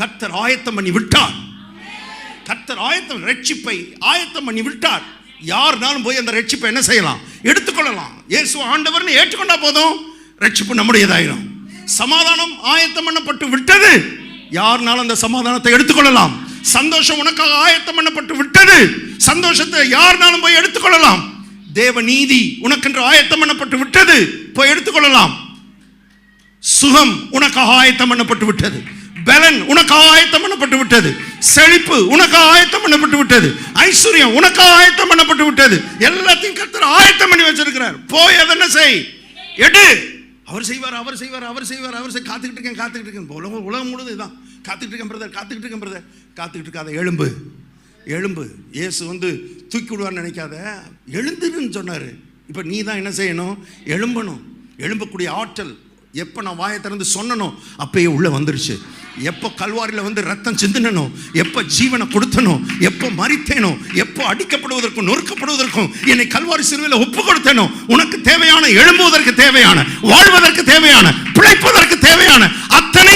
கர்த்தர் ஆயத்தம் பண்ணி விட்டார். கர்த்தர் ரட்சிப்பை ஆயத்தம் பண்ணி விட்டார். யாருனாலும் போய் அந்த ரட்சிப்பை என்ன செய்யலாம்? எடுத்துக்கொள்ளலாம். இயேசு ஆண்டவர்னு ஏற்றுக்கொண்டா போதும், ரட்சிப்பு நம்முடையதாயிரும். சமாதானம் ஆயத்தம் பண்ணப்பட்டு விட்டது. யாருனாலும் அந்த சமாதானத்தை எடுத்துக்கொள்ளலாம். சந்தோஷம் உனக்காக ஆயத்தம் பண்ணப்பட்டு விட்டது. சந்தோஷத்தை யாருனாலும் போய் எடுத்துக்கொள்ளலாம். தேவ நீதி உனக்கென்று ஆயத்தம் பண்ணப்பட்டு விட்டது, போய் எடுத்துக்கொள்ளலாம். சுகம் உனக்காக ஆயத்தம் பண்ணப்பட்டு விட்டது. பலன் உனக்காக ஆயத்தம் பண்ணப்பட்டு விட்டது. செழிப்பு உனக்காக ஆயத்தம் பண்ணப்பட்டு விட்டது. ஐஸ்வர்யம் உனக்காக ஆயத்தம் பண்ணப்பட்டு விட்டது. எல்லாத்தையும் கர்த்தர் ஆயத்தம் பண்ணி வச்சிருக்கிறார். போய் அதை என்ன செய்? எடு. அவர் செய்வார், அவர் செய்வார், அவர் செய்வார், அவர் செய். காத்துக்கிட்டு இருக்கேன். உலகம் முழுது இதான். காத்துக்கிட்டு இருக்கேன் பிரதர். காத்துக்கிட்டு இருக்காத, எழும்பு. இயேசு தூக்கி விடுவார்னு நினைக்காத, எழுந்துருன்னு சொன்னார். இப்போ நீ தான் என்ன செய்யணும்? எழும்பணும். எழும்பக்கூடிய ஆற்றல் எப்போ நான் வாயை திறந்து சொன்னனோ அப்பயே உள்ள வந்துருச்சு. எப்போ கல்வாரியில் ரத்தம் சிந்தினோ, எப்போ ஜீவனை கொடுத்தனோ, எப்போ மரித்தேனோ, எப்போ அடிக்கப்படுவதற்கும் நொறுக்கப்படுவதற்கும் என்னை கல்வாரி சிலுவையில் ஒப்பு கொடுத்தேனோ, உனக்கு தேவையான, எழும்புவதற்கு தேவையான, வாழ்வதற்கு தேவையான, பிழைப்பதற்கு தேவையான அத்தனை